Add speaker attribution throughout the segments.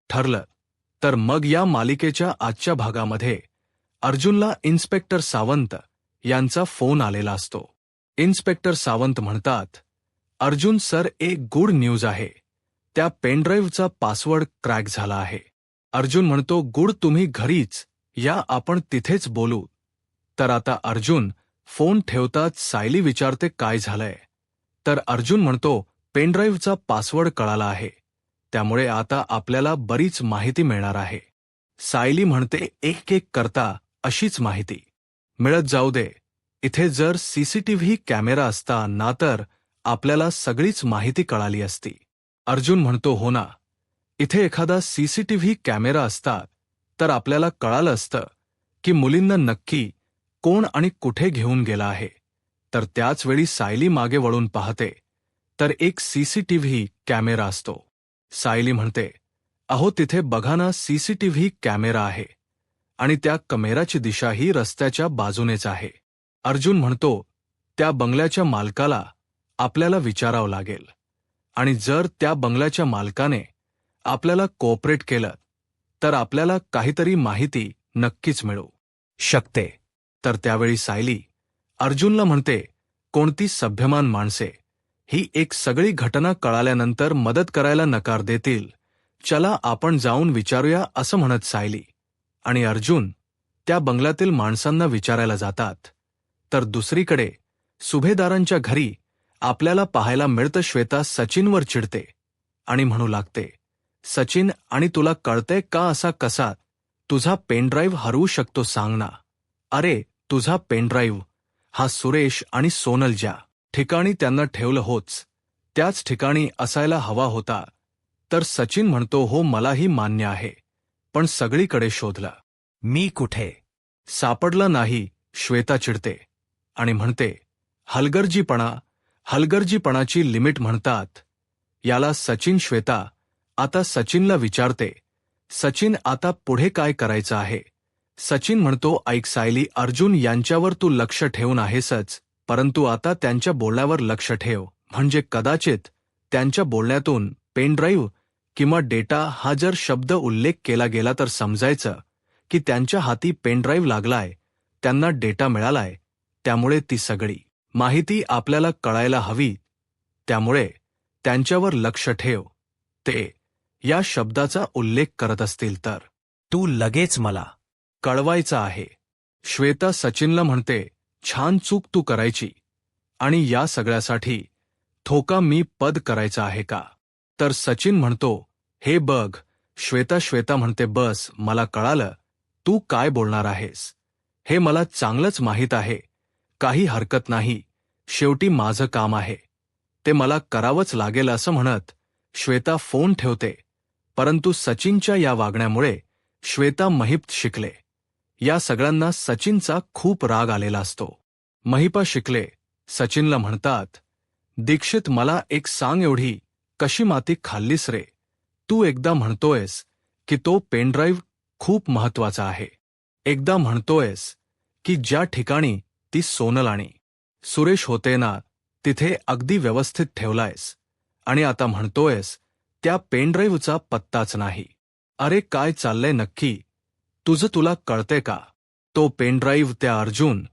Speaker 1: ठरलं तर मग या मालिकेच्या आजच्या भागामध्ये अर्जुनला इन्स्पेक्टर सावंत यांचा फोन आलेला असतो. इन्स्पेक्टर सावंत म्हणतात, अर्जुन सर, एक गुड न्यूज आहे. त्या पेनड्राईव्हचा पासवर्ड क्रॅक झाला आहे. अर्जुन म्हणतो, गुड, तुम्ही घरीच या, आपण तिथेच बोलू. तर आता अर्जुन फोन ठेवताच सायली विचारते, काय झालंय? तर अर्जुन म्हणतो, पेनड्राईव्हचा पासवर्ड कळाला आहे, त्यामुळे आता आपल्याला बरीच माहिती मिळणार आहे. सायली म्हणते, एक एक करता अशीच माहिती मिळत जाऊ दे. इथे जर सीसीटीव्ही कॅमेरा असता ना तर आपल्याला सगळीच माहिती कळाली असती. अर्जुन म्हणतो, हो ना, इथे एखादा सीसीटीव्ही कॅमेरा असता तर आपल्याला कळालं असतं की मुलींना नक्की कोण आणि कुठे घेऊन गेला आहे. तर त्याच वेळी सायली मागे वळून पाहते तर एक सीसीटीव्ही कॅमेरा असतो. सायली म्हणते, अहो तिथे बघा ना, सीसीटीव्ही कॅमेरा आहे आणि त्या कॅमेराची दिशाही रस्त्याच्या बाजूनेच आहे. अर्जुन म्हणतो, त्या बंगल्याच्या मालकाला आपल्याला विचारावं लागेल आणि जर त्या बंगल्याच्या मालकाने आपल्याला कोऑपरेट केलं तर आपल्याला काहीतरी माहिती नक्कीच मिळू शकते. तर त्यावेळी सायली अर्जुनला म्हणते, कोणती सभ्यमान माणसे ही एक सगळी घटना कळाल्यानंतर मदत करायला नकार देतील. चला आपण जाऊन विचारूया, असं म्हणत सायली आणि अर्जुन त्या बंगल्यातील माणसांना विचारायला जातात. तर दुसरीकडे सुभेदारांच्या घरी आपल्याला पाहायला मिळतं श्वेता सचिनवर चिडते आणि म्हणू लागते, सचिन, आणि तुला कळतंय का असा कसा तुझा पेनड्राईव्ह हरवू शकतो सांग ना? अरे, तुझा पेनड्राईव्ह हा सुरेश आणि सोनल ज्या ठिकाणी त्यांना ठेवलं होच त्याच ठिकाणी असायला हवा होता. तर सचिन म्हणतो, हो मलाही मान्य आहे, पण सगळीकडे शोधलं, मी कुठे सापडला नाही. श्वेता चिडते आणि म्हणते, हलगर्जीपणाची लिमिट म्हणतात याला. सचिन श्वेता आता सचिनला विचारते, सचिन आता पुढे काय करायचं आहे? सचिन म्हणतो, ऐक सायली, अर्जुन यांच्यावर तू लक्ष ठेवून आहेसच, परंतु आता त्यांच्या बोलण्यावर लक्ष ठेव. म्हणजे कदाचित त्यांच्या बोलण्यातून पेनड्राईव्ह किंवा डेटा हा जर शब्द उल्लेख केला गेला तर समजायचं की त्यांच्या हाती पेनड्राईव्ह लागलाय, त्यांना डेटा मिळालाय, त्यामुळे ती सगळी माहिती आपल्याला कळायला हवी. त्यामुळे त्यांच्यावर लक्ष ठेव. ते या शब्दाचा उल्लेख करत असतील तर तू लगेच मला कळवायचं आहे. श्वेता सचिनला म्हणते, छान चूक तू करायची आणि या सगळ्यासाठी धोका मी पद करायचा आहे का? तर सचिन म्हणतो, हे बघ श्वेता म्हणते, बस, मला कळालं तू काय बोलणार आहेस, हे मला चांगलंच माहीत आहे, काही हरकत नाही, शेवटी माझं काम आहे, ते मला करावंच लागेल असं म्हणत श्वेता फोन ठेवते. परंतु सचिनच्या या वागण्यामुळे श्वेता महिप शिकले या सगळ्यांना सचिनचा खूप राग आलेला असतो. महिपा शिकले सचिनला म्हणतात, दीक्षित, मला एक सांग, एवढी कशी माती खाल्लीस रे? तू एकदा म्हणतोयस की तो पेनड्राईव्ह खूप महत्वाचा आहे, एकदा म्हणतोयस की ज्या ठिकाणी ती सोनल आणि सुरेश होते ना तिथे अगदी व्यवस्थित ठेवलायस, आणि आता म्हणतोयस त्या पेनड्राईव्हचा पत्ताच नाही. अरे काय चाललंय नक्की तुझं, तुला कळतंय का? तो पेनड्राईव्ह त्या अर्जुन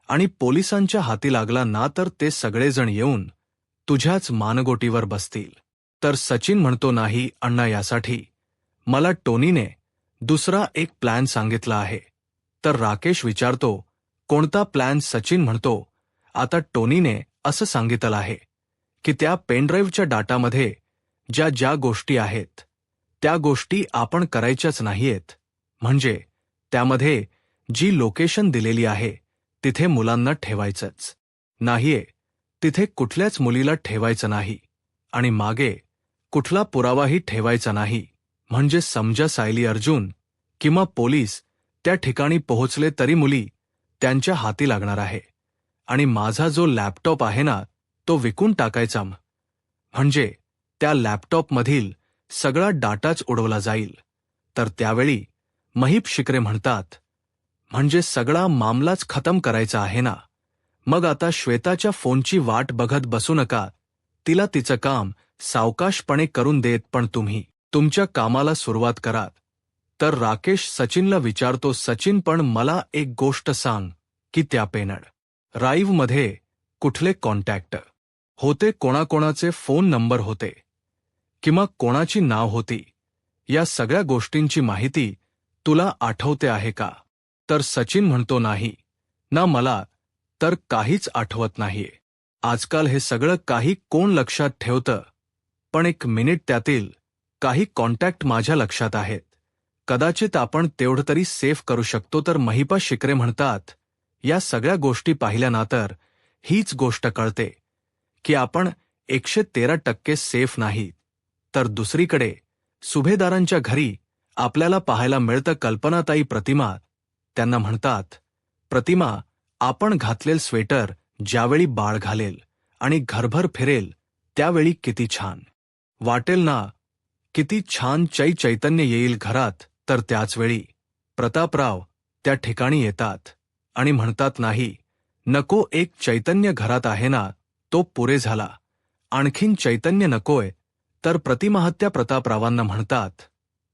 Speaker 1: आणि पोलिसांच्या हाती लागला ना तर ते सगळेजण येऊन तुझ्याच मानगोटीवर बसतील. तर सचिन म्हणतो, नाही अण्णा, यासाठी मला टोनीने दुसरा एक प्लॅन सांगितला आहे. तर राकेश विचारतो, कोणता प्लॅन? सचिन म्हणतो, आता टोनीने असं सांगितलं आहे की त्या पेनड्राईव्हच्या डाटामध्ये ज्या ज्या गोष्टी आहेत त्या गोष्टी आपण करायच्याच नाहीयेत. म्हणजे त्यामध्ये जी लोकेशन दिलेली आहे तिथे मुलांना ठेवायचंच नाहीये, तिथे कुठल्याच मुलीला ठेवायचं नाही आणि मागे कुठला पुरावाही ठेवायचा नाही. म्हणजे समजा सायली, अर्जुन किंवा पोलीस त्या ठिकाणी पोहोचले तरी मुली त्यांच्या हाती लागणार आहे आणि माझा जो लॅपटॉप आहे ना तो विकून टाकायचा, म्हणजे त्या लॅपटॉपमधील सगळा डाटाच उडवला जाईल. तर त्यावेळी महिप शिकरे म्हणतात, म्हणजे सगळा मामलाच खतम करायचा आहे ना? मग आता श्वेताच्या फोनची वाट बघत बसू नका, तिला तिचं काम सावकाशपणे करून देत, पण तुम्ही तुमच्या कामाला सुरुवात करा. तर राकेश सचिनला विचारतो, सचिन पण मला एक गोष्ट सांग की त्या पेनड ड्राईव्हमध्ये कुठले कॉन्टॅक्ट होते, कोणाकोणाचे फोन नंबर होते किंवा कोणाची नाव होती, या सगळ्या गोष्टींची माहिती तुला आठवते आहे का? तर सचिन म्हणतो, नाही ना, मला तर काहीच आठवत नाहीये. आजकाल हे सगळं काही कोण लक्षात ठेवतं, पण एक मिनिट, त्यातील काही कॉन्टॅक्ट माझ्या लक्षात आहेत. कदाचित आपण तेवढं तरी सेव्ह करू शकतो. तर महिपा शिकरे म्हणतात, या सगळ्या गोष्टी पाहिल्यानंतर हीच गोष्ट कळते की आपण 113% सेफ नाही. तर दुसरीकडे सुभेदारांच्या घरी आपल्याला पाहायला मिळतं कल्पनाताई प्रतिमा. त्यांना म्हणतात, प्रतिमा, आपण घातलेल स्वेटर ज्यावेळी बाळ घालेल आणि घरभर फिरेल त्यावेळी किती छान वाटेल ना, किती छान चैतन्य येईल घरात. तर त्याचवेळी प्रतापराव त्या ठिकाणी येतात आणि म्हणतात, नाही नको, एक चैतन्य घरात आहे ना, तो पुरे झाला, आणखीन चैतन्य नकोय. तर प्रतिमाहत्या प्रतापरावांना म्हणतात,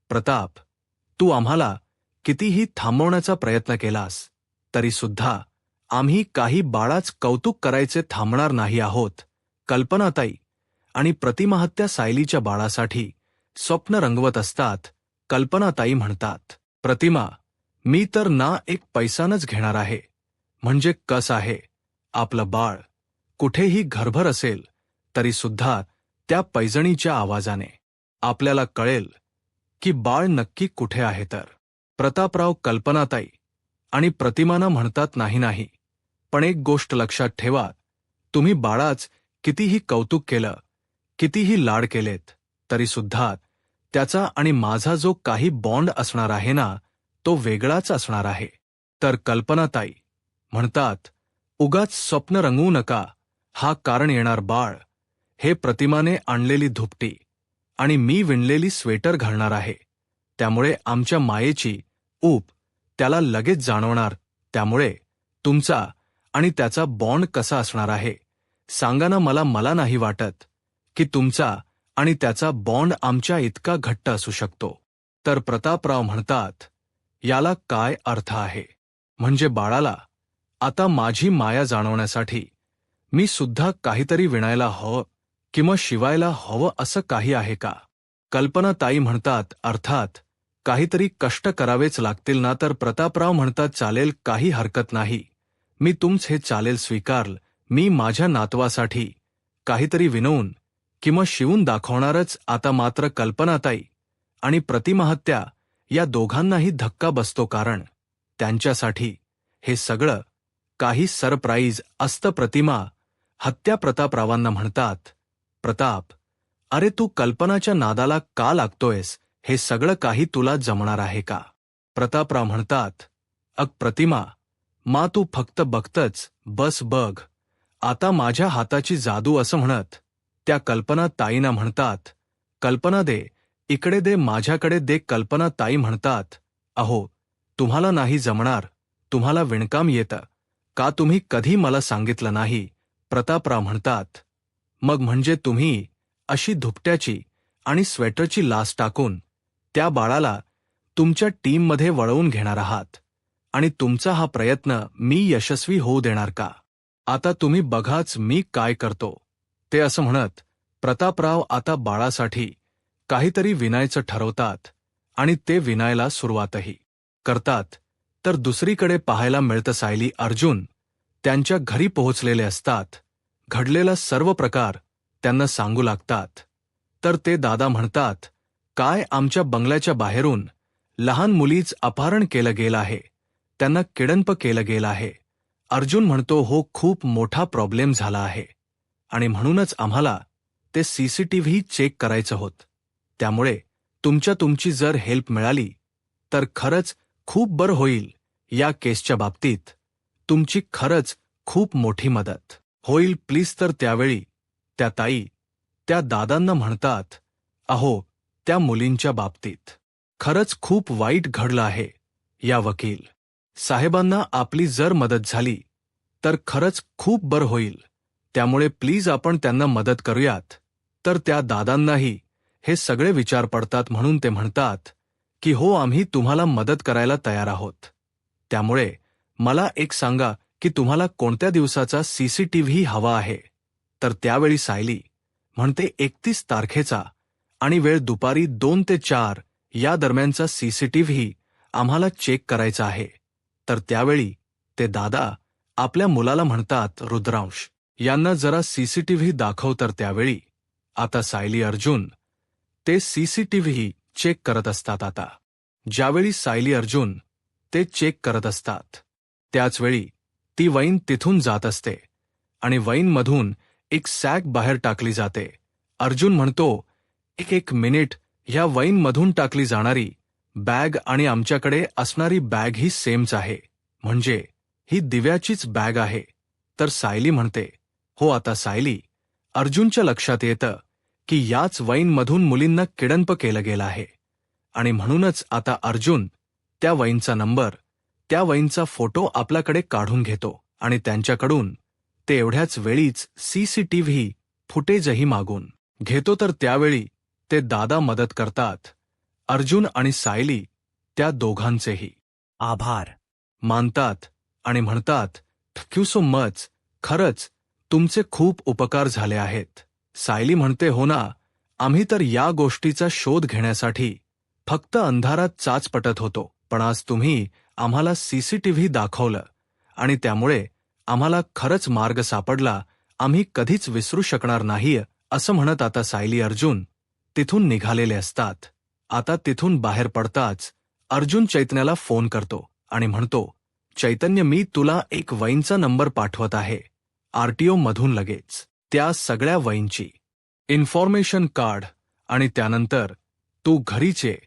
Speaker 1: प्रताप, तू आम्हाला कितीही थांबवण्याचा प्रयत्न केलास तरी सुद्धा आम्ही काही बाळाच कौतुक करायचे थांबणार नाही आहोत. कल्पनाताई आणि प्रतिमाहत्या सायलीच्या बाळासाठी स्वप्न रंगवत असतात. कल्पनाताई म्हणतात, प्रतिमा, मी तर ना एक पैसानच घेणार आहे. म्हणजे कसं आहे, आपलं बाळ कुठेही घरभर असेल तरी सुद्धा त्या पैजणीच्या आवाजाने आपल्याला कळेल की बाळ नक्की कुठे आहे. तर प्रतापराव कल्पनाताई आणि प्रतिमाना म्हणतात, नाही नाही, पण एक गोष्ट लक्षात ठेवा, तुम्ही बाळाच कितीही कौतुक केलं, कितीही लाड केलेत तरी सुद्धा त्याचा आणि माझा जो काही बॉन्ड असणार आहे ना, तो वेगळाच असणार आहे. तर कल्पनाताई म्हणतात, उगाच स्वप्न रंगवू नका, हा कारण येणार बाळ हे प्रतिमाने आणलेली धुपटी आणि मी विणलेली स्वेटर घालणार आहे. त्यामुळे आमच्या मायेची ऊब त्याला लगेच जाणवणार. त्यामुळे तुमचा आणि त्याचा बॉन्ड कसा असणार आहे सांगा ना मला. मला नाही वाटत की तुमचा आणि त्याचा बॉन्ड आमच्या इतका घट्ट असू शकतो. तर प्रतापराव म्हणतात, याला काय अर्थ आहे? म्हणजे बाळाला आता माझी माया जाणवण्यासाठी मी सुद्धा काहीतरी विणायला हवं किंवा शिवायला हवं, असं काही आहे का? कल्पनाताई म्हणतात, अर्थात काहीतरी कष्ट करावेच लागतील ना. तर प्रतापराव म्हणतात, चालेल, काही हरकत नाही, मी तुमचं हे चालेल स्वीकारल. मी माझ्या नातवासाठी काहीतरी विणवून किंवा शिवून दाखवणारच. आता मात्र कल्पनाताई आणि प्रतिमाहत्या या दोघांनाही धक्का बसतो, कारण त्यांच्यासाठी हे सगळं काही सरप्राईज असतं. प्रतिमा हत्या प्रतापरावांना म्हणतात, प्रताप, अरे तू कल्पनाच्या नादाला का लागतोयस? हे सगळं काही तुला जमणार आहे का? प्रतापराव म्हणतात, प्रतिमा, मा तू फक्त बघतच बस, बघ आता माझ्या हाताची जादू, असं म्हणत त्या कल्पनाताईंना म्हणतात, कल्पना दे, इकडे दे, माझ्याकडे दे. कल्पनाताई म्हणतात, अहो, तुम्हाला नाही जमणार, तुम्हाला विणकाम येतं का? तुम्ही कधी मला सांगितलं नाही. प्रतापराव म्हणतात, मग म्हणजे तुम्ही अशी धुपट्याची आणि स्वेटरची लाच टाकून त्या बाळाला तुमच्या टीममध्ये वळवून घेणार आहात आणि तुमचा हा प्रयत्न मी यशस्वी होऊ देणार का? आता तुम्ही बघाच मी काय करतो ते. असं म्हणत प्रतापराव आता बाळासाठी काहीतरी विणायचं ठरवतात आणि ते विणायला सुरुवातही करतात. तर दुसरीकडे पाहायला मिळतं सायली अर्जुन त्यांच्या घरी पोहोचलेले असतात. घडलेला सर्व प्रकार त्यांना सांगू लागतात. तर ते दादा म्हणतात, काय, आमच्या बंगल्याच्या बाहेरून लहान मुलीच अपहरण केलं गेलं आहे, त्यांना किडनप केलं गेलं आहे. अर्जुन म्हणतो, हो, खूप मोठा प्रॉब्लेम झाला आहे आणि म्हणूनच आम्हाला ते सीसीटीव्ही चेक करायचं होत. त्यामुळे तुमची जर हेल्प मिळाली तर खरंच खूप बरं होईल. या केसच्या बाबतीत तुमची खरंच खूप मोठी मदत होईल, प्लीज. तर त्यावेळी त्या ताई त्या दादांना म्हणतात, अहो, त्या मुलींच्या बाबतीत खरंच खूप वाईट घडलं आहे. या वकील साहेबांना आपली जर मदत झाली तर खरंच खूप बरं होईल. त्यामुळे प्लीज आपण त्यांना मदत करूयात. तर त्या दादांनाही हे सगळे विचार पडतात म्हणून ते म्हणतात की हो, आम्ही तुम्हाला मदत करायला तयार आहोत. त्यामुळे मला एक सांगा की तुम्हाला कोणत्या दिवसाचा सीसीटीव्ही हवा आहे. तर त्यावेळी सायली म्हणते 31 तारखेचा आणि वेळ दुपारी 2 ते 4 या दरम्यानचा सीसीटीव्ही आम्हाला चेक करायचा आहे. तर त्यावेळी ते दादा आपल्या मुलाला म्हणतात, रुद्रांश यांना जरा सीसीटीव्ही दाखव. तर त्यावेळी आता सायली अर्जुन ते सीसीटीव्ही चेक करत असतात. आता ज्यावेळी सायली अर्जुन ते चेक करत असतात त्याचवेळी ती वैन तिथून जात असते आणि वैनमधून एक सॅक बाहेर टाकली जाते. अर्जुन म्हणतो, एक मिनिट, ह्या वैनमधून टाकली जाणारी बॅग आणि आमच्याकडे असणारी बॅग ही सेमच आहे, म्हणजे ही दिव्याचीच बॅग आहे. तर सायली म्हणते, हो. आता सायली अर्जुनच्या लक्षात येतं की याच वैनमधून मुलींना किडनप केलं गेलं आहे आणि म्हणूनच आता अर्जुन त्या वैनचा नंबर, त्या वैनचा फोटो आपल्याकडे काढून घेतो आणि त्यांच्याकडून ते एवढ्याच वेळीच सीसीटीव्ही फुटेजही मागून घेतो. तर त्यावेळी ते दादा मदत करतात. अर्जुन आणि सायली त्या दोघांचेही
Speaker 2: आभार
Speaker 1: मानतात आणि म्हणतात, थँक्यू सो मच, खरंच तुमचे खूप उपकार झाले आहेत. सायली म्हणते, हो ना, आम्ही तर या गोष्टीचा शोध घेण्यासाठी फक्त अंधारात चाचपटत होतो, पण आज तुम्ही आम्हाला सीसीटीव्ही दाखवलं आणि त्यामुळे आम्हाला खरंच मार्ग सापडला. आम्ही कधीच विसरू शकणार नाही. असं म्हणत आता सायली अर्जुन तिथून निघालेले असतात. आता तिथून बाहेर पडताच अर्जुन चैतन्याला फोन करतो आणि म्हणतो, चैतन्य, मी तुला एक वैनचा नंबर पाठवत आहे. आरटीओ मधून लगेच त्या सगळ्या वैनची इन्फॉर्मेशन काढ आणि त्यानंतर तू घरीच ये.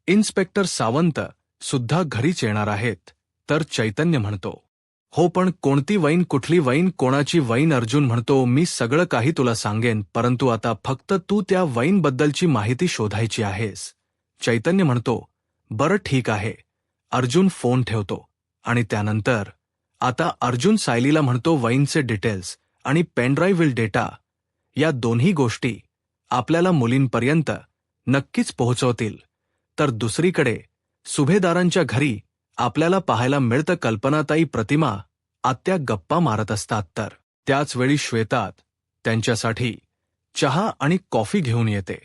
Speaker 1: इन्स्पेक्टर सावंत सुद्धा घरीच येणार आहेत. तर चैतन्य म्हणतो, हो, पण कोणती वैन, कुठली वैन, कोणाची वैन? अर्जुन म्हणतो, मी सगळं काही तुला सांगेन, परंतु आता फक्त तू त्या वैनबद्दलची माहिती शोधायची आहेस. चैतन्य म्हणतो, बरं ठीक आहे. अर्जुन फोन ठेवतो आणि त्यानंतर आता अर्जुन सायलीला म्हणतो, वैनचे डिटेल्स आणि पेनड्राईव्हवरील डेटा या दोन्ही गोष्टी आपल्याला मुलींपर्यंत नक्कीच पोहोचवतील. तर दुसरीकडे सुभेदारांच्या घरी आपल्याला पाहायला मिळतं कल्पनाताई, प्रतिमा आत्या गप्पा मारत असतात. तर त्याचवेळी श्वेता त्यांच्यासाठी चहा आणि कॉफी घेऊन येते.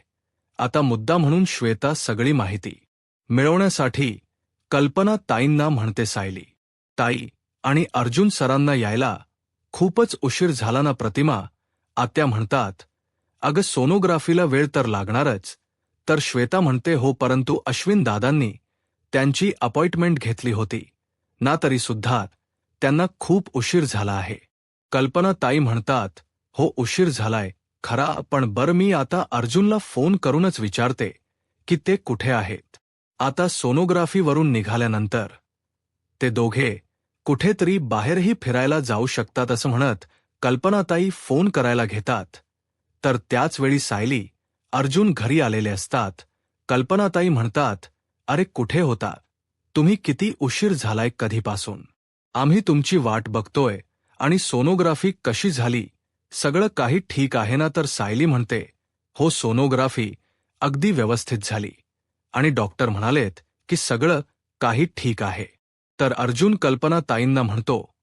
Speaker 1: आता मुद्दा म्हणून श्वेता सगळी माहिती मिळवण्यासाठी कल्पना ताईंना म्हणते, सायली ताई आणि अर्जुन सरांना यायला खूपच उशीर झाला ना. प्रतिमा आत्या म्हणतात, अगं सोनोग्राफीला वेळ तर लागणारच. तर श्वेता म्हणते, हो, परंतु अश्विन दादांनी त्यांची अपॉइंटमेंट घेतली होती ना, तरी सुद्धा त्यांना खूप उशीर झाला आहे. कल्पना ताई म्हणतात, हो, उशीर झालाय खरा, पण बरं, मी आता अर्जुनला फोन करूनच विचारते की ते कुठे आहेत. आता सोनोग्राफीवरून निघाल्यानंतर ते दोघे कुठेतरी बाहेरही फिरायला जाऊ शकतात असं म्हणत कल्पनाताई फोन करायला घेतात. तर त्याचवेळी सायली अर्जुन घरी आलेले असतात. कल्पनाताई म्हणतात, अरे कुठे होता तुम्ही? किती उशीर झालाय कधीपासून? आम्ही तुमची वाट बघतोय. आणि सोनोग्राफी कशी झाली? सगळं काही ठीक आहे ना? तर सायली म्हणते, हो, सोनोग्राफी अगदी व्यवस्थित झाली आणि डॉक्टर म्हणालेत की सगळं काही ठीक आहे. तर अर्जुन कल्पनाताईंना म्हणतो,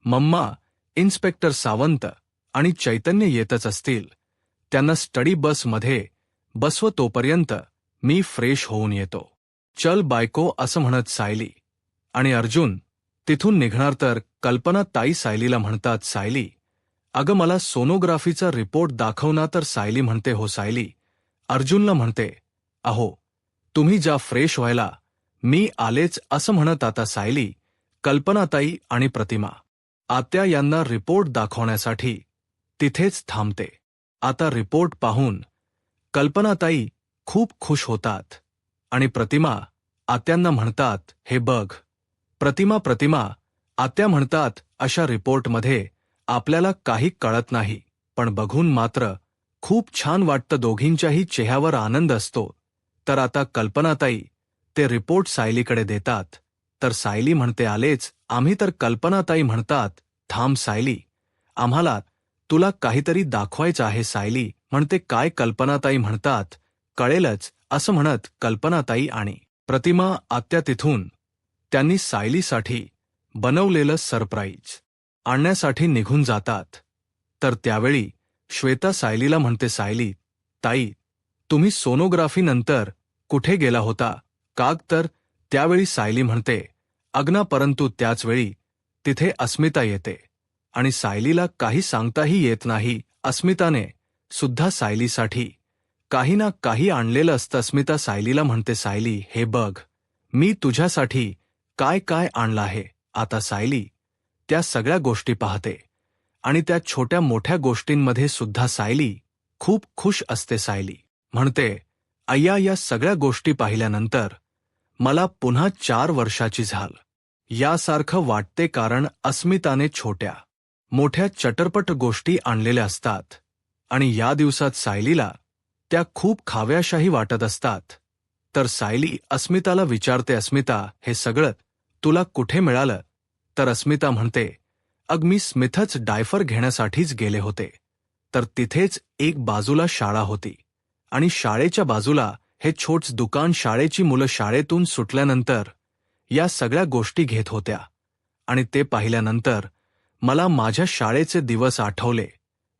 Speaker 1: मम्मा, इन्स्पेक्टर सावंत आणि चैतन्य येतच असतील, त्यांना स्टडी बसमध्ये बसव, तोपर्यंत मी फ्रेश होऊन येतो. चल बायको, असं म्हणत सायली आणि अर्जुन तिथून निघणार. तर कल्पना ताई सायलीला म्हणतात, सायली, अगं मला सोनोग्राफीचा रिपोर्ट दाखव ना. तर सायली म्हणते, हो. सायली अर्जुनला म्हणते, अहो, तुम्ही जा फ्रेश व्हायला, मी आलेच. असं म्हणत आता सायली कल्पनाताई आणि प्रतिमा आत्या यांना रिपोर्ट दाखवण्यासाठी तिथेच थांबते. आता रिपोर्ट पाहून कल्पनाताई खूप खुश होतात आणि प्रतिमा आत्यांना म्हणतात, हे बघ प्रतिमा आत्या म्हणतात, अशा रिपोर्टमध्ये आपल्याला काही कळत नाही, पण बघून मात्र खूप छान वाटतं. दोघींच्याही चेहऱ्यावर आनंद असतो. तर आता कल्पनाताई ते रिपोर्ट सायलीकडे देतात. तर सायली म्हणते, आलेच आम्ही. तर कल्पनाताई म्हणतात, थांब सायली, आम्हाला तुला काहीतरी दाखवायचं आहे. सायली म्हणते, काय? कल्पनाताई म्हणतात, कळेलच असं म्हणत कल्पनाताई आणि प्रतिमा आत्या तिथून त्यांनी सायलीसाठी बनवलेलं सरप्राईज आणण्यासाठी निघून जातात. तर त्यावेळी श्वेता सायलीला म्हणते, सायली ताई, तुम्ही सोनोग्राफी नंतर कुठे गेला होता काग? तर त्यावेळी सायली म्हणते, अग्ना. परंतु त्याचवेळी तिथे अस्मिता येते आणि सायलीला काही सांगताही येत नाही. अस्मिताने सुद्धा सायलीसाठी काही ना काही आणलेलं असतं. अस्मिता सायलीला म्हणते, सायली हे बघ, मी तुझ्यासाठी काय काय आणलं आहे. आता सायली त्या सगळ्या गोष्टी पाहते आणि त्या छोट्या मोठ्या गोष्टींमध्ये सुद्धा सायली खूप खुश असते. सायली म्हणते, अय्या, या सगळ्या गोष्टी पाहिल्यानंतर मला पुन्हा 4 वर्षाची झाल यासारखं वाटते, कारण अस्मिताने छोट्या मोठ्या चटरपट गोष्टी आणलेल्या असतात आणि या दिवसात सायलीला त्या खूप खाव्याशाही वाटत असतात. तर सायली अस्मिताला विचारते, अस्मिता हे सगळं तुला कुठे मिळालं? तर अस्मिता म्हणते, अग मी स्मिथच डायफर घेण्यासाठीच गेले होते. तर तिथेच एक बाजूला शाळा होती आणि शाळेच्या बाजूला हे छोटं दुकान. शाळेची मुलं शाळेतून सुटल्यानंतर या सगळ्या गोष्टी घेत होत्या आणि ते पाहिल्यानंतर मला माझ्या शाळेचे दिवस आठवले,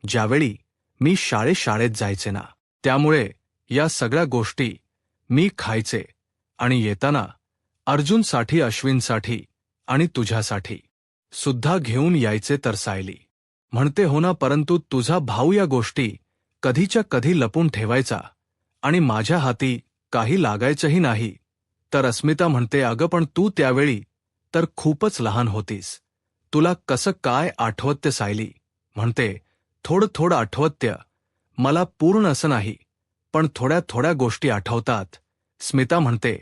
Speaker 1: ज्यावेळी मी शाळेत जायचे ना. त्यामुळे या सगळ्या गोष्टी मी खायचे आणि येताना अर्जुनसाठी, अश्विनसाठी आणि तुझ्यासाठी सुद्धा घेऊन यायचे. तर सायली म्हणते, हो ना, परंतु तुझा भाऊ या गोष्टी कधीच्या कधी लपून ठेवायचा आणि माझ्या हाती काही लागायचंही नाही. तर अस्मिता म्हणते, अगं पण तू त्यावेळी तर खूपच लहान होतीस, तुला कसं काय आठवतं? सायली म्हणते, थोडं थोडं आठवतं, मला पूर्ण असं नाही, पण थोड्या थोड्या गोष्टी आठवतात. स्मिता म्हणते,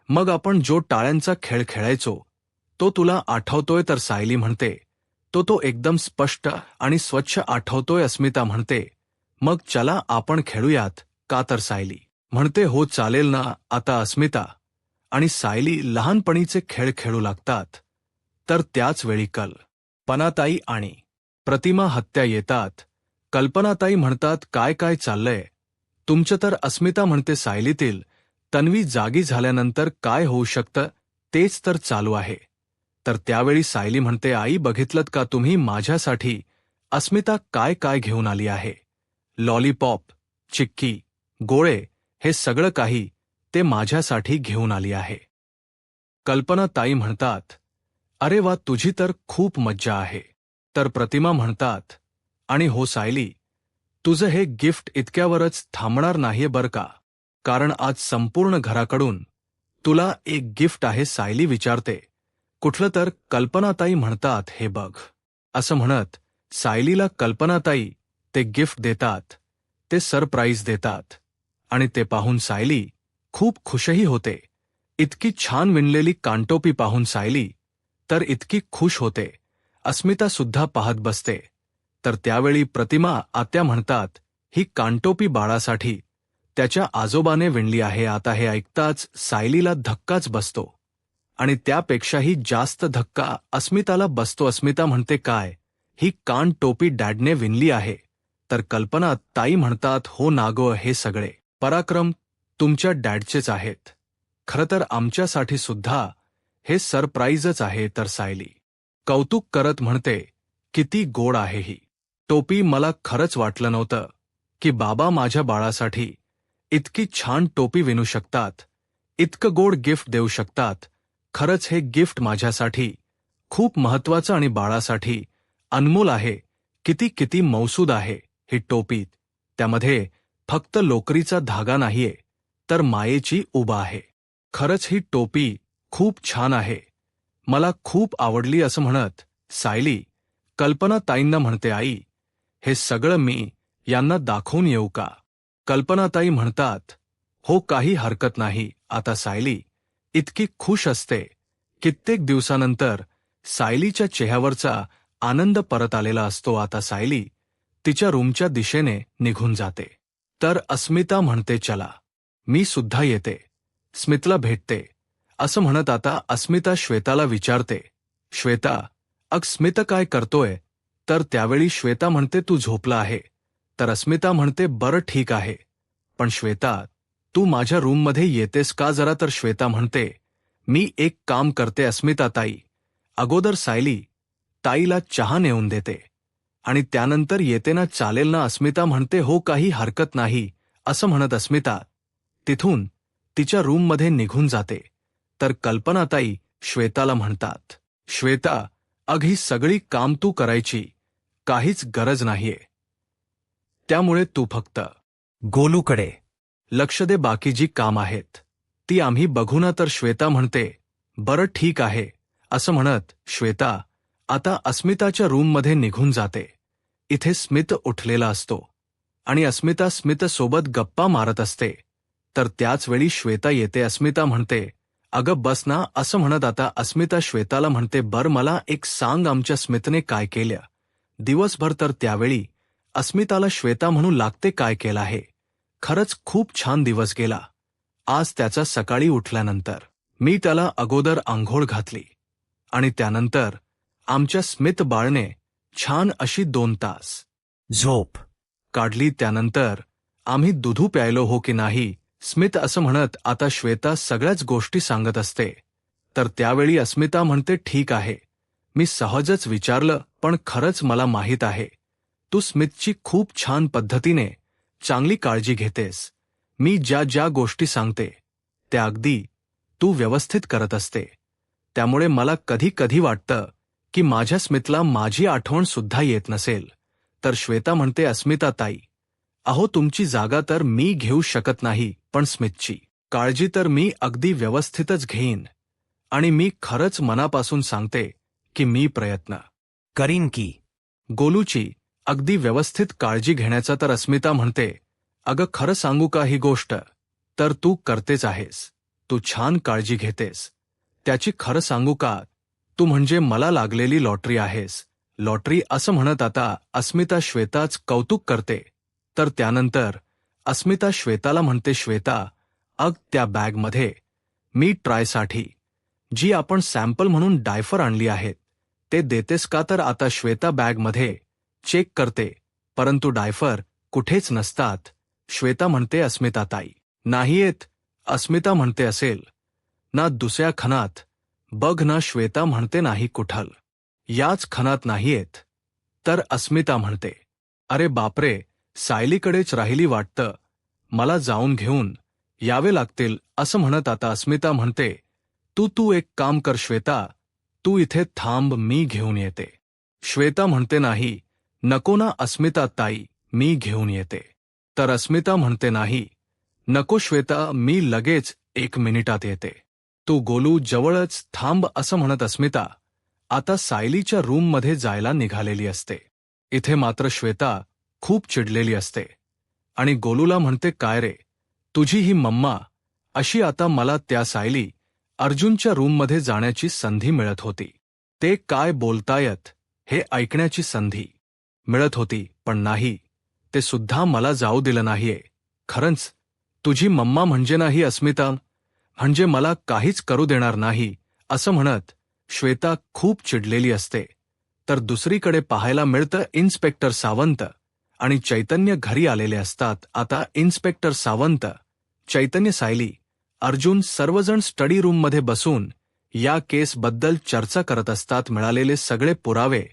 Speaker 1: मग आपण जो टाळ्यांचा खेळ खेळायचो तो तुला आठवतोय? तर सायली म्हणते, तो एकदम स्पष्ट आणि स्वच्छ आठवतोय. अस्मिता म्हणते, मग चला आपण खेळूयात का? तर सायली म्हणते, हो चालेल ना. आता अस्मिता आणि सायली लहानपणीचे खेळ खेळू लागतात. तर त्याच वेळी कल्पनाताई आणि प्रतिमा हत्या येतात. कल्पनाताई म्हणतात, काय काय चाललंय तुमचं? तर अस्मिता म्हणते, सायलीतील तन्वी जागी झाल्यानंतर काय होऊ शकतं तेच तर चालू आहे. तर त्यावेळी सायली म्हणते, आई बघितलत का तुम्ही माझ्यासाठी अस्मिता काय काय घेऊन आली आहे? लॉलीपॉप, चिक्की, गोळे, हे सगळं काही ते माझ्यासाठी घेऊन आली आहे. कल्पनाताई म्हणतात, अरे वा, तुझी तर खूप मज्जा आहे. तर प्रतिमा म्हणतात, आणि हो सायली, तुझं हे गिफ्ट इतक्यावरच थांबणार नाहीये बरं का, कारण आज संपूर्ण घराकडून तुला एक गिफ्ट आहे. सायली विचारते, कुठलं? तर कल्पनाताई म्हणतात, हे बघ. असं म्हणत सायलीला कल्पनाताई ते गिफ्ट देतात, ते सरप्राईज देतात आणि ते पाहून सायली खूप खुशही होते. इतकी छान विणलेली कानटोपी पाहून सायली तर इतकी खुश होते. अस्मिता सुद्धा पाहत बसते. तर त्यावेळी प्रतिमा आत्या म्हणतात, ही कानटोपी बाळासाठी त्याच्या आजोबाने विणली आहे. आता हे ऐकताच सायलीला धक्काच बसतो आणि त्यापेक्षाही जास्त धक्का अस्मिताला बसतो. अस्मिता म्हणते, काय, ही कानटोपी डॅडने विणली आहे? तर कल्पना ताई म्हणतात, हो नागो, हे सगळे पराक्रम तुमच्या डॅडचेच आहेत. खरं तर आमच्यासाठी सुद्धा हे सरप्राईजच आहे. तर सायली कौतुक करत म्हणते, किती गोड आहे ही टोपी. मला खरंच वाटलं नव्हतं की बाबा माझ्या बाळासाठी इतकी छान टोपी विणू शकतात, इतकं गोड गिफ्ट देऊ शकतात. खरंच हे गिफ्ट माझ्यासाठी खूप महत्त्वाचं आणि बाळासाठी अनमोल आहे. किती किती मौसूद आहे ही टोपी. त्यामध्ये फक्त लोकरीचा धागा नाहीये, तर मायेची उब आहे. खरंच ही टोपी खूप छान आहे, मला खूप आवडली. असं म्हणत सायली कल्पनाताईंना म्हणते, आई, हे सगळं मी यांना दाखवून येऊ का? कल्पनाताई म्हणतात, हो, काही हरकत नाही. आता सायली इतकी खुश असते. कित्येक दिवसानंतर सायलीच्या चेहऱ्यावरचा आनंद परत आलेला असतो. आता सायली तिच्या रूमच्या दिशेने निघून जाते. तर अस्मिता म्हणते, चला, मी सुद्धा येते, स्मितला भेटते. असं म्हणत आता अस्मिता श्वेताला विचारते, श्वेता, अग स्मित काय करतोय? तर त्यावेळी श्वेता म्हणते, तू झोपला आहे. तर अस्मिता म्हणते, बरं ठीक आहे, पण श्वेता, तू माझ्या रूममध्ये येतेस का जरा? तर श्वेता म्हणते, मी एक काम करते अस्मिता ताई, अगोदर सायली ताईला चहा नेऊन देते आणि त्यानंतर येते ना? चालेल ना? अस्मिता म्हणते, हो काही हरकत नाही. असं म्हणत अस्मिता तिथून तिच्या रूममध्ये निघून जाते. तर कल्पनाताई श्वेताला म्हणतात, श्वेता, अग ही सगळी काम तू करायची काहीच गरज नाहीये. त्यामुळे तू फक्त
Speaker 2: गोलूकडे
Speaker 1: लक्ष दे, बाकी जी काम आहेत ती आम्ही बघू ना. तर श्वेता म्हणते, बरं ठीक आहे. असं म्हणत श्वेता आता अस्मिताच्या रूममध्ये निघून जाते. इथे स्मित उठलेला असतो आणि अस्मिता स्मितसोबत गप्पा मारत असते. तर त्याच वेळी श्वेता येते. अस्मिता म्हणते, अगं बस ना. असं म्हणत आता अस्मिता श्वेताला म्हणते, बर मला एक सांग, आमच्या स्मितने काय केलं दिवसभर? तर त्यावेळी अस्मिताला श्वेता म्हणू लागते, काय केलं आहे? खरंच खूप छान दिवस गेला आज त्याचा. सकाळी उठल्यानंतर मी त्याला अगोदर आंघोळ घातली आणि त्यानंतर आमच्या स्मित बाळने छान अशी 2 तास
Speaker 2: झोप
Speaker 1: काढली. त्यानंतर आम्ही दुधू प्यायलो हो की नाही? स्मित असं म्हणत आता श्वेता सगळ्याच गोष्टी सांगत असते. तर त्यावेळी अस्मिता म्हणते, ठीक आहे, मी सहजच विचारलं, पण खरंच मला माहीत आहे तू स्मितची खूप छान पद्धतीने चांगली काळजी घेतेस. मी ज्या ज्या गोष्टी सांगते त्या अगदी तू व्यवस्थित करत असते. त्यामुळे मला कधी कधी वाटतं की माझ्या स्मितला माझी आठवण सुद्धा येत नसेल. तर श्वेता म्हणते, अस्मिता ताई, अहो तुमची जागा तर मी घेऊ शकत नाही, पण स्मितची काळजी तर मी अगदी व्यवस्थितच घेईन आणि मी खरंच मनापासून सांगते की मी प्रयत्न
Speaker 2: करीन की
Speaker 1: गोलूची अगदी व्यवस्थित काळजी घेण्याचा. तर अस्मिता म्हणते, अगं खरं सांगू का? ही गोष्ट तर तू करतेच आहेस, तू छान काळजी घेतेस त्याची. खरं सांगू का? तू म्हणजे मला लागलेली लॉटरी आहेस. लॉटरी असं म्हणत आता अस्मिता श्वेताच कौतुक करते. तर त्यानंतर अस्मिता श्वेताला म्हणते, श्वेता, अग त्या बॅगमध्ये मी ट्रायसाठी जी आपण सॅम्पल म्हणून डायफर आणली आहेत ते देतेस का? तर आता श्वेता बॅगमध्ये चेक करते, परंतु डायफर कुठेच नसतात. श्वेता म्हणते, अस्मिता ताई, नाही येत. अस्मिता म्हणते, असेल ना दुसऱ्या खणात बघ ना. श्वेता म्हणते, नाही कुठल याच खणात नाही येत. तर अस्मिता म्हणते, अरे बापरे, सायलीकडेच राहिली वाटतं, मला जाऊन घेऊन यावे लागतील. असं म्हणत आता अस्मिता म्हणते, तू एक काम कर श्वेता, तू इथे थांब, मी घेऊन येते. श्वेता म्हणते, नाही नको ना अस्मिता ताई, मी घेऊन येते. तर अस्मिता म्हणते, नाही नको श्वेता, मी लगेच 1 मिनिटात येते, तू गोलू जवळच थांब. असं म्हणत अस्मिता आता सायलीच्या रूममध्ये जायला निघालेली असते. इथे मात्र श्वेता खूप चिडलेली असते आणि गोलूला म्हणते, काय रे, तुझी ही मम्मा अशी? आता मला त्या सायली अर्जुनच्या रूममध्ये जाण्याची संधी मिळत होती, ते काय बोलतायत हे ऐकण्याची संधी मिळत होती, पण नाही, ते सुद्धा मला जाऊ दिलं नाहीये. खरंच तुझी मम्मा म्हणजे नाही अस्मिता, म्हणजे मला काहीच करू देणार नाही. असं म्हणत श्वेता खूप चिडलेली असते. तर दुसरीकडे पाहायला मिळतं इन्स्पेक्टर सावंत आणि चैतन्य घरी आलेले असतात. आता इन्स्पेक्टर सावंत, चैतन्य, सायली, अर्जुन सर्वजण स्टडी रूममध्ये बसून या केसबद्दल चर्चा करत असतात. मिळालेले सगळे पुरावे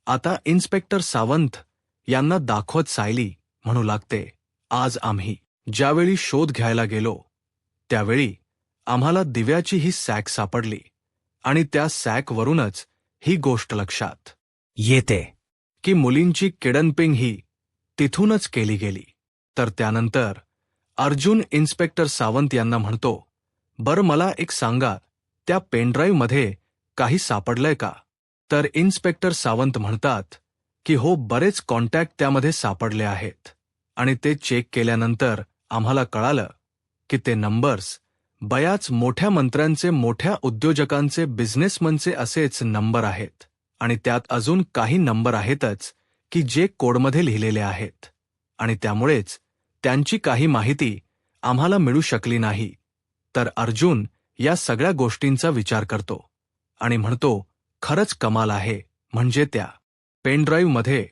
Speaker 1: आता इन्स्पेक्टर सावंत यांना दाखवत सायली म्हणू लागते, आज आम्ही ज्यावेळी शोध घ्यायला गेलो त्यावेळी आम्हाला दिव्याची ही सॅक सापडली आणि त्या सॅकवरूनच ही गोष्ट लक्षात
Speaker 2: येते
Speaker 1: की मुलींची किडनॅपिंग ही तिथूनच केली गेली. तर त्यानंतर अर्जुन इन्स्पेक्टर सावंत यांना म्हणतो, बरं मला एक सांगा, त्या पेनड्राईव्हमध्ये काही सापडलंय का? तर इन्स्पेक्टर सावंत म्हणतात की हो, बरेच कॉन्टॅक्ट त्यामध्ये सापडले आहेत आणि ते चेक केल्यानंतर आम्हाला कळालं की ते नंबर्स बयाच मोठ्या मंत्र्यांचे, मोठ्या उद्योजकांचे, बिझनेसमनचे असेच नंबर आहेत आणि त्यात अजून काही नंबर आहेतच की जे कोडमध्ये लिहिलेले आहेत आणि त्यामुळेच त्यांची काही माहिती आम्हाला मिळू शकली नाही. तर अर्जुन या सगळ्या गोष्टींचा विचार करतो आणि म्हणतो, खरंच कमाल आहे, म्हणजे त्या पेनड्राईव्हमध्ये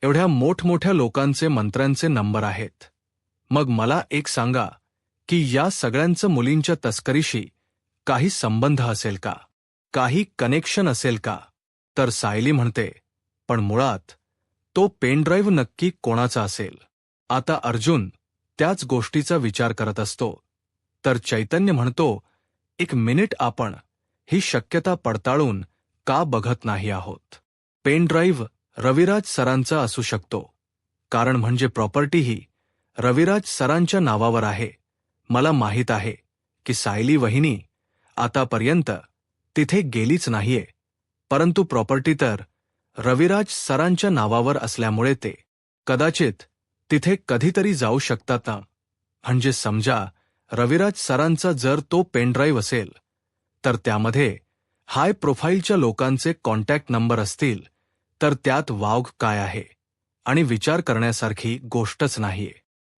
Speaker 1: एवढ्या मोठमोठ्या लोकांचे, मंत्र्यांचे नंबर आहेत. मग मला एक सांगा की या सगळ्यांचं मुलींच्या तस्करीशी काही संबंध असेल का, काही कनेक्शन असेल का. तर सायली म्हणते, पण मुळात तो पेनड्राईव्ह नक्की कोणाचा असेल. आता अर्जुन त्याच गोष्टीचा विचार करत असतो. तर चैतन्य म्हणतो, एक मिनिट, आपण ही शक्यता पडताळून का बघत नाही आहोत. पेनड्राईव्ह रविराज सरांचा असू शकतो, कारण म्हणजे प्रॉपर्टीही रविराज सरांच्या नावावर आहे. मला माहीत आहे की सायली वहिनी आतापर्यंत तिथे गेलीच नाहीये, परंतु प्रॉपर्टी तर रविराज सरांच्या नावावर असल्यामुळे ते कदाचित तिथे कधीतरी जाऊ शकतात ना. म्हणजे समजा रविराज सरांचा जर तो पेनड्राईव्ह असेल, तर त्यामध्ये हाय प्रोफाईलच्या लोकांचे कॉन्टॅक्ट नंबर असतील, तर त्यात वाव काय आहे आणि विचार करण्यासारखी गोष्टच नाहीये.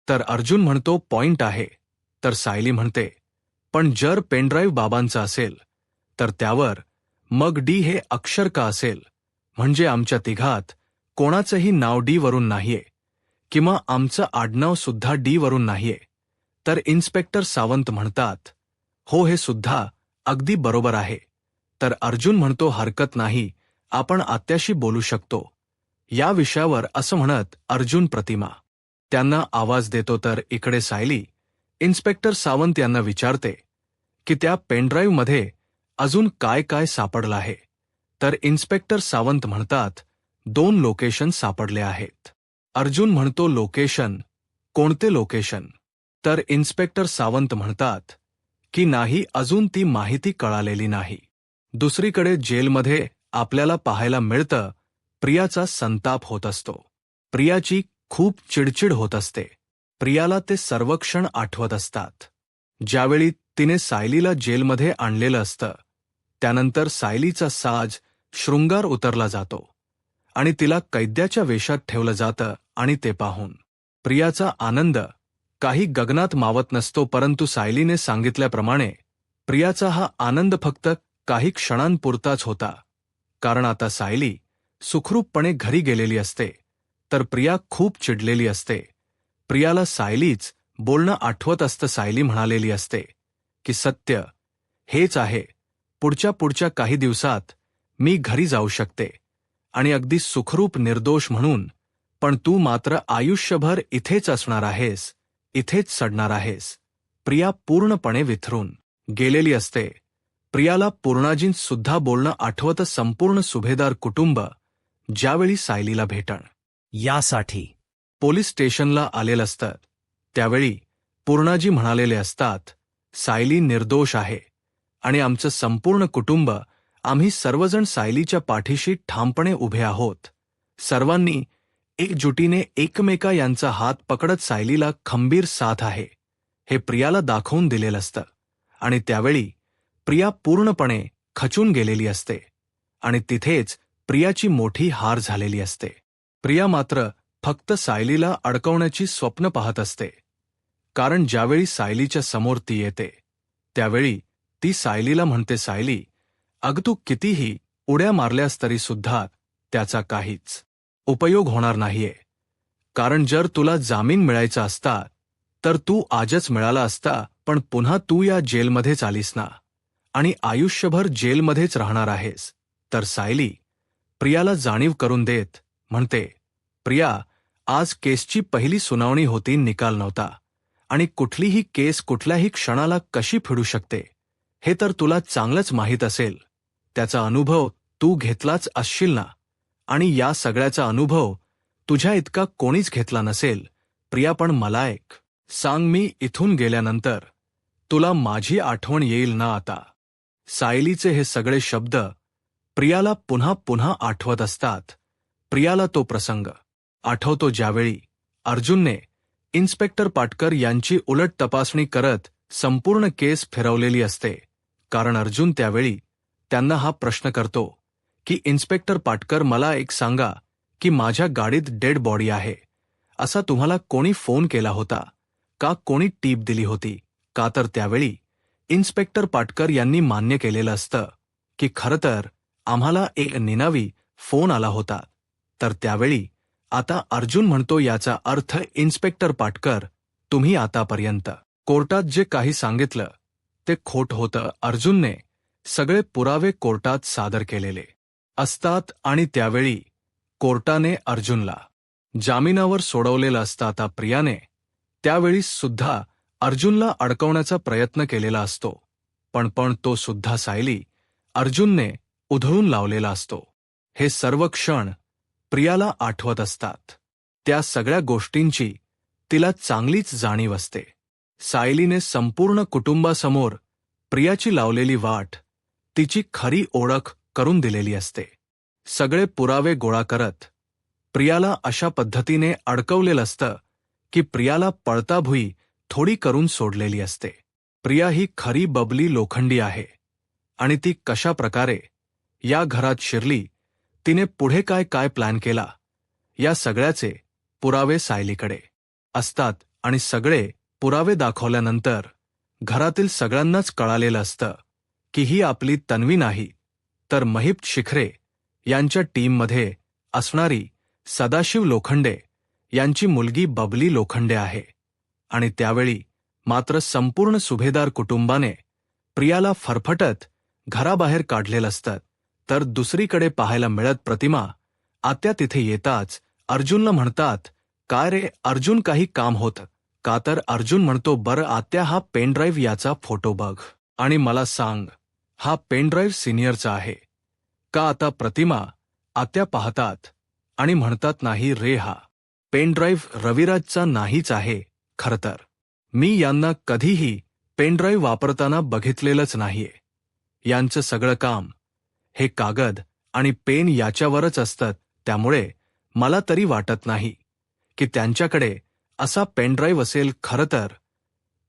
Speaker 1: तर अर्जुन म्हणतो, पॉइंट आहे. तर सायली म्हणते, पण जर पेनड्राईव्ह बाबांचा असेल तर त्यावर मग डी हे अक्षर का असेल. म्हणजे आमच्या तिघात कोणाचंही नाव डी वरून नाहीये, किंवा आमचं आडनाव सुद्धा डी वरून नाहीये. तर इन्स्पेक्टर सावंत म्हणतात, हो, हे सुद्धा अगदी बरोबर आहे. तर अर्जुन म्हणतो, हरकत नाही, आपण आत्याशी बोलू शकतो या विषयावर. असं म्हणत अर्जुन प्रतिमा त्यांना आवाज देतो. तर इकडे सायली इन्स्पेक्टर सावंत यांना विचारते की त्या पेनड्राईव्हमध्ये अजून काय काय सापडलं आहे. तर इन्स्पेक्टर सावंत म्हणतात, 2 लोकेशन सापडले आहेत. अर्जुन म्हणतो, लोकेशन? कोणते लोकेशन? तर इन्स्पेक्टर सावंत म्हणतात की नाही, अजून ती माहिती कळालेली नाही. दुसरीकडे जेलमध्ये आपल्याला पाहायला मिळतं, प्रियाचा संताप होत असतो. प्रियाची खूप चिडचिड होत असते. प्रियाला ते सर्व क्षण आठवत असतात, ज्यावेळी तिने सायलीला जेलमध्ये आणलेलं असतं. त्यानंतर सायलीचा साज शृंगार उतरला जातो आणि तिला कैद्याच्या वेशात ठेवलं जातं. आणि ते पाहून प्रियाचा आनंद काही गगनात मावत नसतो. परंतु सायलीने सांगितल्याप्रमाणे प्रियाचा हा आनंद फक्त काही क्षणांपुरताच होता, कारण आता सायली सुखरूपपणे घरी गेलेली असते. तर प्रिया खूप चिडलेली असते. प्रियाला सायलीच बोलणं आठवत असतं. सायली म्हणालेली असते की सत्य हेच आहे, पुढच्या काही दिवसात मी घरी जाऊ शकते आणि अगदी सुखरूप निर्दोष म्हणून, पण तू मात्र आयुष्यभर इथेच असणार आहेस, इथेच सडणार आहेस. प्रिया पूर्णपणे विथरून गेलेली असते. प्रियाला पूर्णाजींसुद्धा बोलणं आठवतं. संपूर्ण सुभेदार कुटुंब ज्यावेळी सायलीला भेटण
Speaker 2: यासाठी
Speaker 1: पोलीस स्टेशनला आलेलं असतं, त्यावेळी पूर्णाजी म्हणालेले असतात, सायली निर्दोष आहे आणि आमचं संपूर्ण कुटुंब, आम्ही सर्वजण सायलीच्या पाठीशी ठामपणे उभे आहोत. सर्वांनी एकजुटीने एकमेका यांचा हात पकडत सायलीला खंबीर साथ आहे हे प्रियाला दाखवून दिलेलं असतं. आणि त्यावेळी प्रिया पूर्णपणे खचून गेलेली असते आणि तिथेच प्रियाची मोठी हार झालेली असते. प्रिया मात्र फक्त सायलीला अडकवण्याची स्वप्न पाहत असते, कारण ज्यावेळी सायलीच्या समोर ती येते त्यावेळी ती सायलीला म्हणते, सायली, अग तू कितीही उड्या मारल्यास तरी सुद्धा त्याचा काहीच उपयोग होणार नाहीये, कारण जर तुला जामीन मिळायचा असता तर तू आजच मिळाला असता, पण पुन्हा तू या जेलमध्येच आलीस ना आणि आयुष्यभर जेलमध्येच राहणार आहेस. तर सायली प्रियाला जाणीव करून देत म्हणते, प्रिया, आज केसची पहिली सुनावणी होती, निकाल नव्हता आणि कुठलीही केस कुठल्याही क्षणाला कशी फिरू शकते हे तर तुला चांगलंच माहीत असेल. त्याचा अनुभव तू घेतलाच असशील ना, आणि या सगळ्याचा अनुभव तुझ्या इतका कोणीच घेतला नसेल. प्रिया, पण मला एक सांग, मी इथून गेल्यानंतर तुला माझी आठवण येईल ना आता. सायलीचे हे सगळे शब्द प्रियाला पुन्हा पुन्हा आठवत असतात. प्रियाला तो प्रसंग आठवतो ज्यावेळी अर्जुनने इन्स्पेक्टर पाटकर यांची उलट तपासणी करत संपूर्ण केस फिरवलेली असते. कारण अर्जुन त्यावेळी त्यांना हा प्रश्न करतो की इन्स्पेक्टर पाटकर, मला एक सांगा की माझ्या गाडीत डेड बॉडी आहे, असा तुम्हाला कोणी फोन केला होता का, कोणी टीप दिली होती का? तर त्यावेळी इन्स्पेक्टर पाटकर यांनी मान्य केलेलं असतं की खरं तर आम्हाला एक निनावी फोन आला होता. तर त्यावेळी आता अर्जुन म्हणतो, याचा अर्थ इन्स्पेक्टर पाटकर, तुम्ही आतापर्यंत कोर्टात जे काही सांगितलं ते खोट होतं. अर्जुनने सगळे पुरावे कोर्टात सादर केलेले असतात आणि त्यावेळी कोर्टाने अर्जुनला जामिनावर सोडवलेलं असतं. आता प्रियाने त्यावेळी सुद्धा अर्जुनला अडकवण्याचा प्रयत्न केलेला असतो, पण तो सुद्धा सायली अर्जुनने उधळून लावलेला असतो. हे सर्व क्षण प्रियाला आठवत असतात. त्या सगळ्या गोष्टींची तिला चांगलीच जाणीव असते. सायलीने संपूर्ण कुटुंबासमोर प्रियाची लावलेली वाट, तिची खरी ओळख करून दिलेली असते. सगळे पुरावे गोळा करत प्रियाला अशा पद्धतीने अडकवलेलं असतं की प्रियाला पळताभुई थोडी करून सोडलेली असते. प्रिया ही खरी बबली लोखंडी आहे आणि ती कशा प्रकारे या घरात शिरली, तिने पुढे काय काय प्लॅन केला, या सगळ्याचे पुरावे सायलीकडे असतात. आणि सगळे पुरावे दाखवल्यानंतर घरातील सगळ्यांनाच कळालेलं असतं की ही आपली तन्वी नाही, तर महिप शिखरे यांच्या टीममध्ये असणारी सदाशिव लोखंडे यांची मुलगी बबली लोखंडे आहे. आणि त्यावेळी मात्र संपूर्ण सुभेदार कुटुंबाने प्रियाला फरफटत घराबाहेर काढलेलं असतं. तर दुसरीकडे पाहायला मिळत प्रतिमा आत्या तिथे येताच अर्जुनला म्हणतात, काय रे अर्जुन, काही काम होतं का? तर अर्जुन म्हणतो, बरं आत्या, हा पेनड्राईव्ह याचा फोटो बघ आणि मला सांग, हा पेनड्राईव्ह सिनियरचा आहे का? आता प्रतिमा आत्या पाहतात आणि म्हणतात, नाही रे, हा पेनड्राईव्ह रविराजचा नाहीच आहे. खरं तर मी यांना कधीही पेनड्राईव्ह वापरताना बघितलेलंच नाहीये. यांचं सगळं काम हे कागद आणि पेन याच्यावरच असतं, त्यामुळे मला तरी वाटत नाही की त्यांच्याकडे असा पेनड्राईव्ह असेल. खरं तर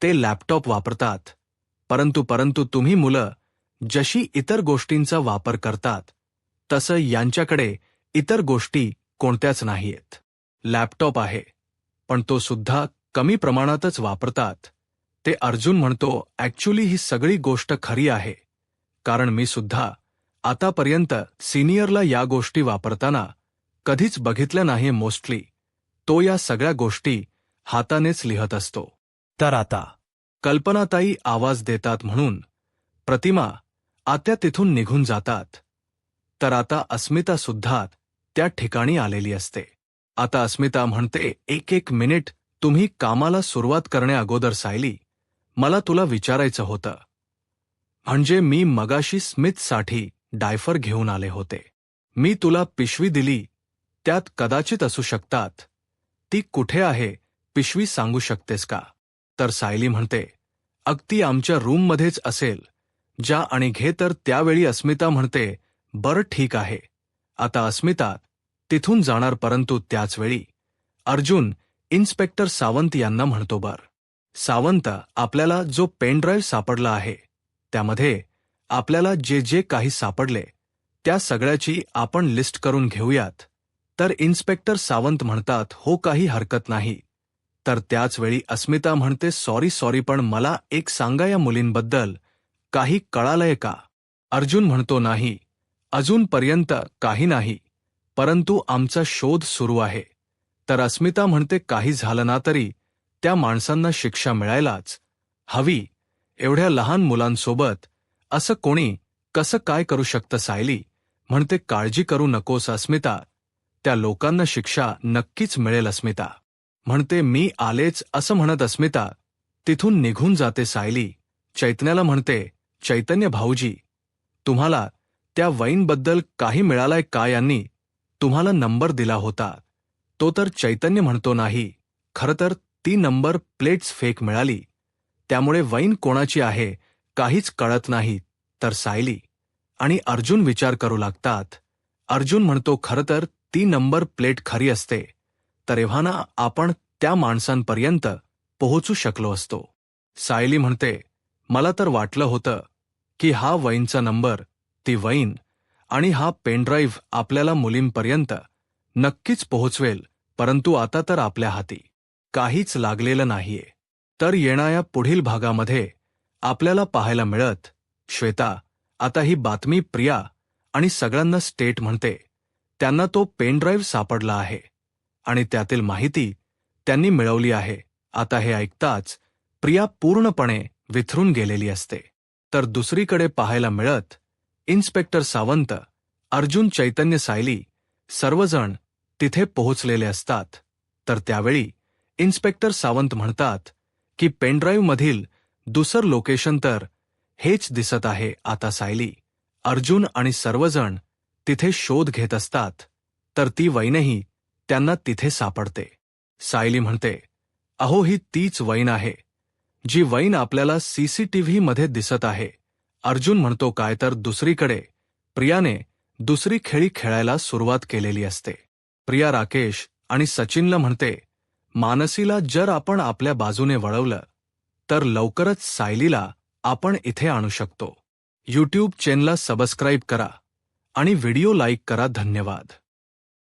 Speaker 1: ते लॅपटॉप वापरतात, परंतु तुम्ही मुलं जशी इतर गोष्टींचा वापर करतात तसं यांच्याकडे इतर गोष्टी कोणत्याच नाहीयेत. लॅपटॉप आहे, पण तो सुद्धा कमी प्रमाणातच वापरतात. ते अर्जुन म्हणतो, ॲक्च्युली ही सगळी गोष्ट खरी आहे, कारण मी सुद्धा आतापर्यंत सिनियरला या गोष्टी वापरताना कधीच बघितल्या नाही. मोस्टली तो या सगळ्या गोष्टी हातानेच लिहत असतो.
Speaker 2: तर आता
Speaker 1: कल्पनाताई आवाज देतात म्हणून प्रतिमा आत्या तिथून निघून जातात. तर आता अस्मिता सुद्धा त्या ठिकाणी आलेली असते. आता अस्मिता म्हणते, एक मिनिट, तुम्ही कामाला सुरुवात करण्या अगोदर सायली, मला तुला विचारायचं होतं. म्हणजे मी मगाशी स्मिथसाठी डायफर घेऊन आले होते. मी तुला पिशवी दिली, त्यात कदाचित असू शकतात. ती कुठे आहे, पिशवी सांगू शकतेस का? तर सायली म्हणते, अगदी आमच्या रूममध्येच असेल, जा आणि घे. तर त्यावेळी अस्मिता म्हणते, बरं ठीक आहे. आता अस्मिता तिथून जाणार, परंतु त्याचवेळी अर्जुन इन्स्पेक्टर सावंत यांना म्हणतो, बरं सावंत, आपल्याला जो पेनड्राईव्ह सापडला आहे त्यामध्ये आपल्याला जे काही सापडले त्या सगळ्याची आपण लिस्ट करून घेऊयात. तर इन्स्पेक्टर सावंत म्हणतात, हो, काही हरकत नाही. तर त्याचवेळी अस्मिता म्हणते, सॉरी, पण मला एक सांगा, या मुलींबद्दल काही कळालंय का? अर्जुन म्हणतो, नाही, अजूनपर्यंत काही नाही, परंतु आमचा शोध सुरू आहे. तर अस्मिता म्हणते, काही झालं ना तरी त्या माणसांना शिक्षा मिळायलाच हवी. एवढ्या लहान मुलांसोबत असं कोणी कसं काय करू शकतं? सायली म्हणते, काळजी करू नकोस अस्मिता, त्या लोकांना शिक्षा नक्कीच मिळेल. अस्मिता म्हणते, मी आलेच. असं म्हणत अस्मिता तिथून निघून जाते. सायली चैतन्याला म्हणते, चैतन्य भाऊजी, तुम्हाला त्या वाईनबद्दल काही मिळालंय का? यांनी तुम्हाला नंबर दिला होता तो? तर चैतन्य म्हणतो, नाही, खरं तर ती नंबर प्लेट्स फेक मिळाली, त्यामुळे वाईन कोणाची आहे काहीच कळत नाही. तर सायली आणि अर्जुन विचार करू लागतात. अर्जुन म्हणतो, खरं तर ती नंबर प्लेट खरी असते तर एव्हाना आपण त्या माणसांपर्यंत पोहोचू शकलो असतो. सायली म्हणते, मला तर वाटलं होतं की हा वाईनचा नंबर, ती वाईन आणि हा पेनड्राईव्ह आपल्याला मुलींपर्यंत नक्कीच पोहोचवेल, परंतु आता तर आपल्या हाती काहीच लागलेलं नाहीये. तर येणाऱ्या पुढील भागामध्ये आपल्याला पाहायला मिळत, श्वेता आता ही बातमी प्रिया आणि सगळ्यांना स्टेट म्हणते. त्यांना तो पेनड्राईव्ह सापडला आहे आणि त्यातील माहिती त्यांनी मिळवली आहे. आता हे ऐकताच प्रिया पूर्णपणे विथरून गेलेली असते. तर दुसरीकडे पाहायला मिळत इन्स्पेक्टर सावंत, अर्जुन, चैतन्य, सायली सर्वजण तिथे पोहोचलेले असतात. तर त्यावेळी इन्स्पेक्टर सावंत म्हणतात की पेनड्राईव्हमधील दुसरं लोकेशन तर हेच दिसत आहे. आता सायली, अर्जुन आणि सर्वजण तिथे शोध घेत असतात. तर ती वैनही त्यांना तिथे सापडते. सायली म्हणते, अहो, ही तीच वैन आहे जी वैन आपल्याला सीसीटीव्हीमध्ये दिसत आहे. अर्जुन म्हणतो, काय? तर दुसरीकडे प्रियाने दुसरी खेळी खेळायला सुरुवात केलेली असते. प्रिया राकेश आणि सचिनला म्हणते, मानसीला जर आपण आपल्या बाजूने वळवलं तर लवकरच सायलीला आपण इथे आणू शकतो. यूट्यूब चॅनलला सबस्क्राईब करा आणि व्हिडिओ लाईक करा. धन्यवाद.